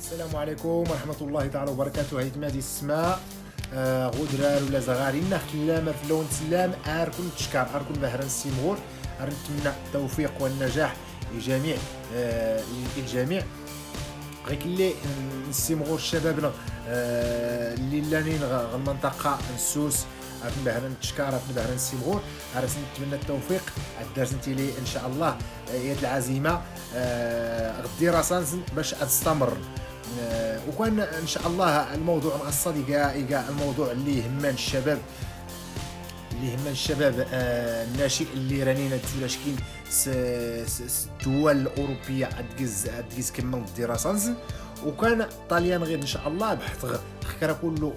السلام عليكم ورحمة الله تعالى وبركاته. هيتمادي السماء غدرار ولا زغارين خلامة في لون سلام أركن تشكر أركن بهران السيمغور نتمنى التوفيق والنجاح لجميع الجميع غير اللي نسيمغور الشباب اللي لانين المنطقة نسوس أركن بهران تشكر أركن بهران السيمغور نتمنى التوفيق الدرس نتيلي إن شاء الله يد العزيمة غدي راسان باش تستمر وكان ان شاء الله الموضوع القصدي كاع الموضوع اللي يهمنا الشباب الناشئ اللي رانينا تولاشكين الدول الاوروبيه ادكز كما الدراسات وكان طاليان غير ان شاء الله بحث خكرا كله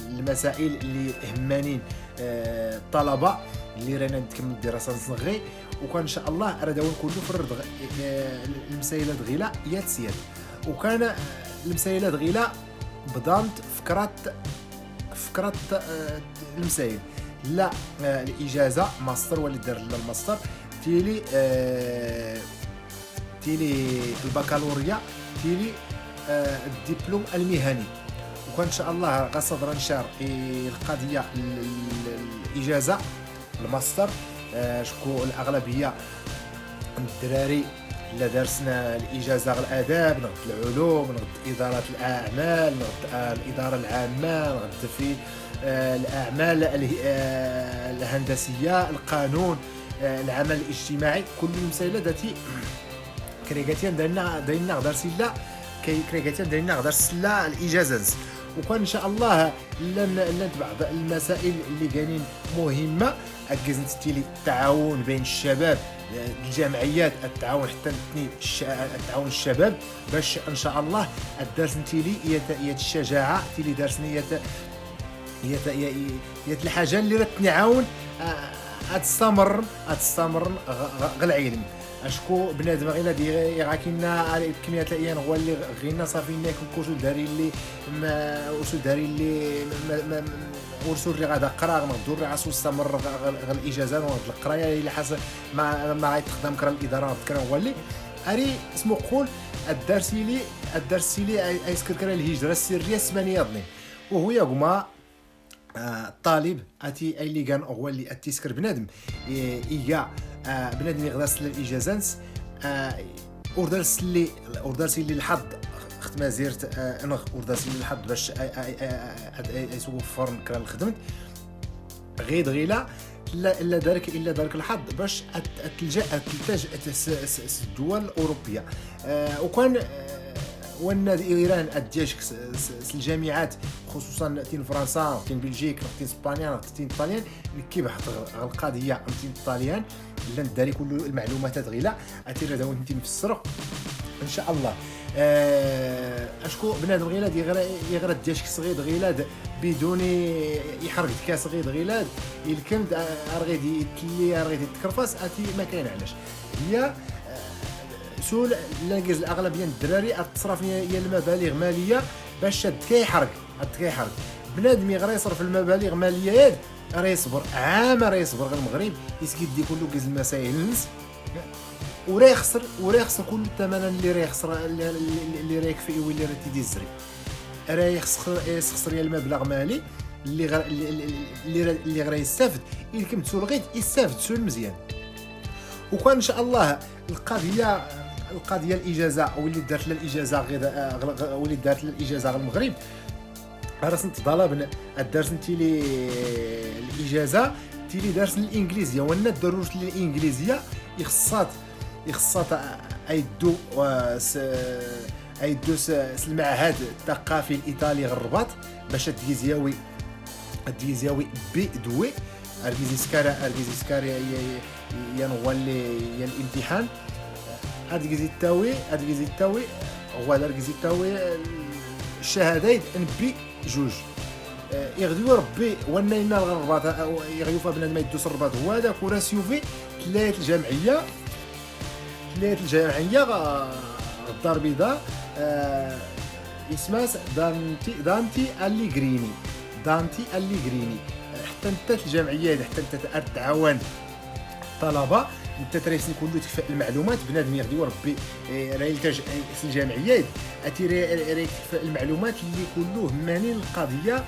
المسائل اللي يهمانين الطلبه اللي رانا نكمل الدراسات صغير وكان ان شاء الله راه داون كله فرد المسائل غيلا ياتسيات وكان المسائل غيلا بدانت فكرت المسائل لا الاجازه ماستر واللي دار لنا الماستر تيلي البكالوريا تيلي الدبلوم المهني وكان ان شاء الله غصدر نشار القضيه الاجازه الماستر شكو الاغلبيه الدراري اللي درسنا الاجازه الاداب نغد العلوم نغد اداره الاعمال نغد الاداره العامه نغد في الاعمال الهندسيه القانون العمل الاجتماعي كل المسائل ذاتي كريغاتيان داينا درسيلا كريغاتيان داينا درسلا الاجازات وكان ان شاء الله لن بعض المسائل اللي كانين مهمه اكزنت تيلي التعاون بين الشباب الجمعيات التعاون حتى التعاون الشباب باش ان شاء الله الدرس نتيلي هي الشجاعه تيلي درسني هي الحاجه اللي تنعاون تستمر العلم اشكو بنادم غير دي غاكينا كميه الايام هو اللي غينا صافي لنا كوشو داري اللي وشو داري اللي ورسول اللي غادا قرا نقدر راسو استمر الاجازه والقرايه اللي حسب ما غيتخدم كرا الاداره كرا هو اللي اري اسمو قول الدرس لي ايسكر كرا الهجره السريه السمانيه ضني وهو يا الطالب اتي اللي كان هو اللي اتيسكر بنادم ايا بنادم يغداس للاجازات اوردرس لي الحظ خت ما زيرت انا اوردرس لي الحظ باش يسوق فرن كرا الخدمت غيلا الا دارك الحظ باش تلجا الدول الاوروبيه وكان والنادي ايران اديش الجامعات خصوصا تين فرنسا تين بلجيك تين اسبانيا تين طاليان كي بحث القضيه تين طاليان اللي نداري كل المعلومات غيلا اتير داو انت نفسر ان شاء الله اشكو بنادم غيلاد يغرد دياش صغير غيلاد بدون يحرق كاس غير غيلاد الكند ارغيدي تلي ارغيدي تكرفاس اتي ما كاين علاش هي سول لاقز الاغلبيه الدراري تصرف هي المبالغ ماليه باش كيحرق بنادم يغرى يصرف المبالغ ماليه راه يصبر عام راه يصبر غير المغرب يسكيد دي كله كيز المسائل الناس وراه يخسر كل الثمن اللي راه يخسر اللي راه يكفي واللي راه تيدي الزري راه يخسر يا المبلغ مالي اللي غير يستافد يمكن تسول غير يستافد سول مزيان وكان ان شاء الله القضيه الاجازه او اللي دارت الاجازه غير واللي دارت الاجازه غير المغرب راسنت طلبنا الدرس نتيلي الاجازه تيلي درس الانجليزيه وانا دروس الانجليزيه يخصات ايدو المعهد الثقافي الايطالي الرباط باش تجيزياوي بي دوي ارغيزيسكاري ينولي الامتحان ادغيزيتاوي هو ادغيزيتاوي الشهادات نبي جوج يغدو ربي ونينا الرباط يغيوفا بنادم يدوس الرباط هو هذاك وراسيوفي ثلاث الجمعيه الدار البيضاء اسمها دانتي أليغريني حتى انت الجمعيه حتى انت تعاون الطلبه انت تريسني كله تكفى المعلومات بنادم يغدي وربي راه يلتاج الجامعيات راه يكفى المعلومات اللي كله مانين القضيه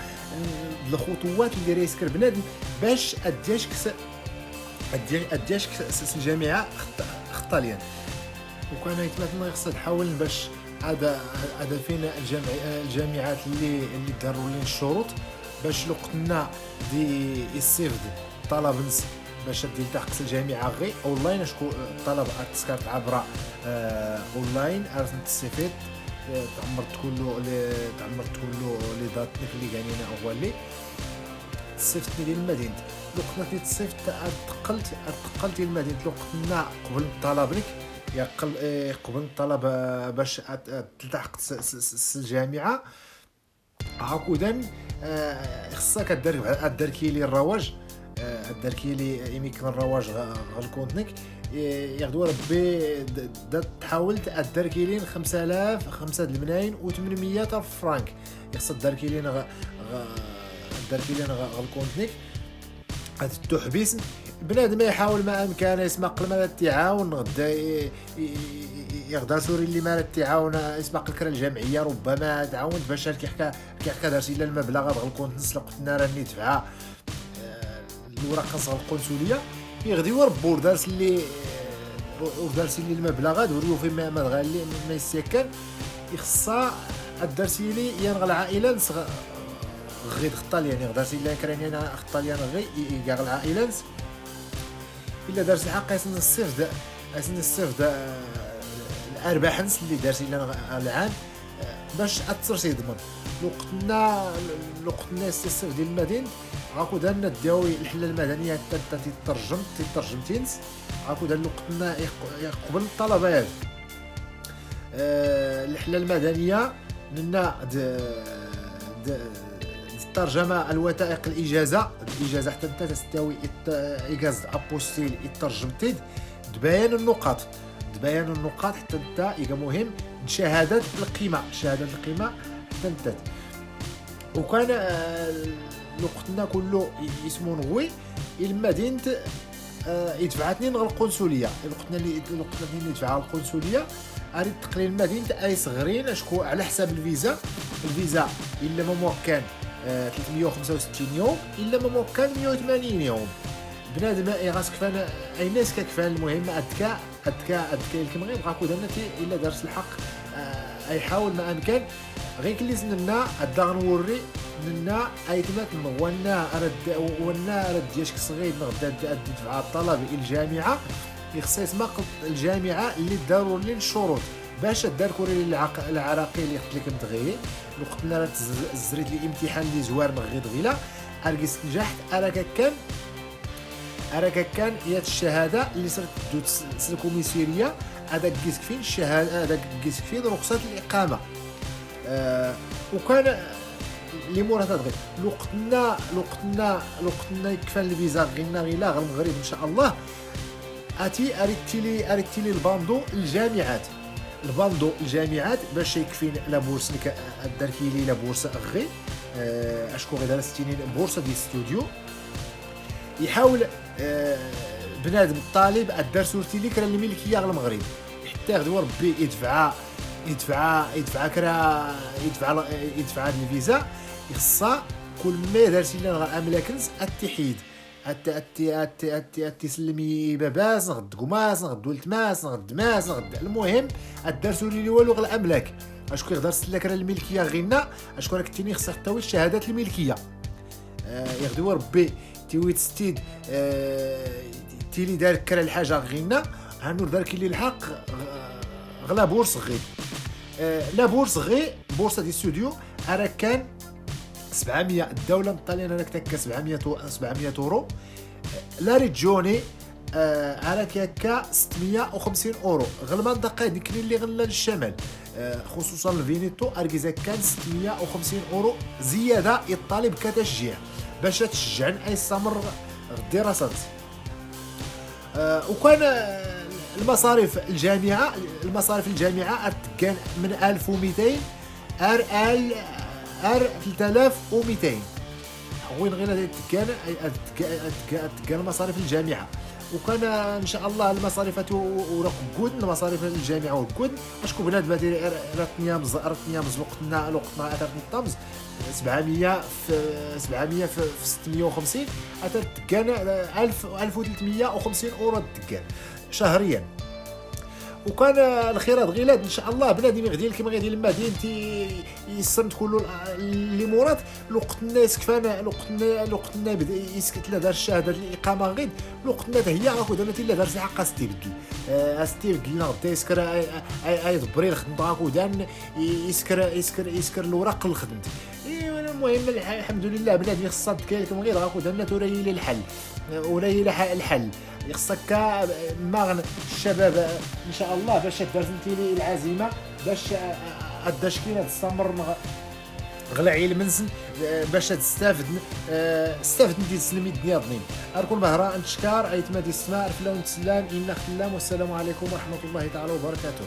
الخطوات اللي راه يسكر بنادم باش ادياش الجامعه خطاليا. وكان يتمنى يقصد حاول باش هذا فينا الجامعات اللي داروا لنا الشروط باش لو قلنا دي يصيفد طلب باش تلتحق الجامعه غير اونلاين. شكون الطلب تسكرت عبر اونلاين ارسم تستفيد تعمرت كله لي دات اللي كانينا هو اللي صيفطني ديال المدينه. لو قلنا تصيفط تقلت المدينه لو قلنا قبل الطلب لك قبل الطلب باش تلتحق الجامعه هكذا خصك دير كيلي الرواج دار كيلي يمكن الرواج غالكونتنيك ياخذوا ربي تحاول تدار كيلين 5800 فرانك يخص دار كيلين غالكونتنيك هاد التحبيس بنادم يحاول ما امكانه يسمع قبل ما التعاون غدا يغدا سوري اللي ما التعاون يسمع الكره الجمعيه ربما تعاون باش كيحكى دارسي الا المبلغ غالكونت نسلق لنا راني دفعه الوراق خاصها القنصليه يغدي وربو دارس اللي المبلغ دوريو في ما غالي ما يسكن يخصها الدرسي لي ينغ العائله غير خطال يعني غدارسي الا كرانينا خطال يعني غير يقال العائله الا دارس الحق يسن الصيف دا الارباح نس اللي دارسي الا العام باش اثر يضمن لو قلنا الصيف ديال المدينه غاكو دارنا الداوي الحله المدنيه حتى تترجمتينس غاكو دار لو قلنا قبل الطلبه هذه الحله المدنيه لنا الترجمه الوثائق الاجازه حتى تستوي اجازه ابوستيل الترجمتيد تبين النقاط حتى انت يبقى مهم شهاده القيمه حتى انت وكان لقطنا كله اسمه نغوي المدينه يدفعتني للقنصليه لقطنا يدفع القنصليه اريد تقليل المدينه اي صغيرين اشكو على حساب الفيزا الا ما موكان 365 يوم الا ما موكان 180 يوم بنادم يغاسك فانا اي ناس كفان المهم ادكا الكمغي بغاكو درنتي الا درس الحق اي حاول ما امكن غير كلي سننا ادا نوري لنا ايتمات وانا رد ديالك صغير نغدا دفع الطلب الجامعه يخص يسمع الجامعه اللي داروا لي الشروط باش دار كوري العراقي اللي قلت لك متغير وقتنا راه زريت لي امتحان اللي زوار نغيض غيلا ارقص نجحت اراك كان هي الشهاده اللي صرت الكوميسيريه هذاك كيسك فين الشهاده هذاك كيسك فين رخصه الاقامه وكان لي مورا تدغي لو قتنا يكفى الفيزا غير المغرب ان شاء الله اريتي لي الباندو الجامعات باش يكفين لا بورس دار كيلي لا بورس غي اشكو غير دار 60 بورصه ديال الاستوديو يحاول بنادم الطالب الدار سورتي لي كرا الملكيه على المغرب حتى يغدو ربي يدفع هاد الفيزا يخصها كل ما دارتي لنا املاكنس التحيد تسلمي باباس نغد قماس نغد ولتماس نغد ماس نغد المهم الدرسوا لي والو غير الاملاك اشكون يقدر سلك راه الملكيه غينا اشكون راك تيني خصك حتى الشهادات الملكيه يغدو ربي تيويت ستيد تيلي دار كرا الحاجه غينا هانو دارك اللي الحق غلا بورص غير لا بورص غير بورصه دي استوديو راه كان 700 الدوله الطاليانه راك تكا 700 اورو لا ريجوني راك هكا 650 اورو غير المنطقه ديك اللي غلا للشمال خصوصا الفينيتو اركيزا كان 650 اورو زياده الطالب كتشجيع باش تشجع اي استمر الدراسات وكان المصاريف الجامعه تكان من 1200 ار 3200 وين غير تكان مصاريف الجامعه وكان ان شاء الله المصاريف وراك كود المصاريف الجامعه وكود اشكو بنادم دير راتنيا مزلوقتنا اثر الطمز 700 في 650 اثر تكان 1350 اورو تكان شهريا. وكان الخيرات غيلاد ان شاء الله بنادم غادي كيما غادي المدينه يسرمت كله اللي مرات الوقت الناس كفانا الوقت بدا يسكت لا دار الشهاده الاقامه غير الوقت هي راكو درنا الا دار حق استبدل استبدل غدا يسكر اي دبري الخدمه راكو دان يسكر الوراق الخدمه. المهم الحمد لله بنادم خصها كيما غير راكو درنا توري الحل وري الحل يخصك ماغن الشباب ان شاء الله باش دارت لي العزيمه باش الدشكيله تستمر غلا علم باش تستافد ندير سلمي الدنيا ضنين اركون بهراء نتشكر ايتما دي السماء رفلا ونتسلام إنا خلام والسلام عليكم ورحمه الله تعالى وبركاته.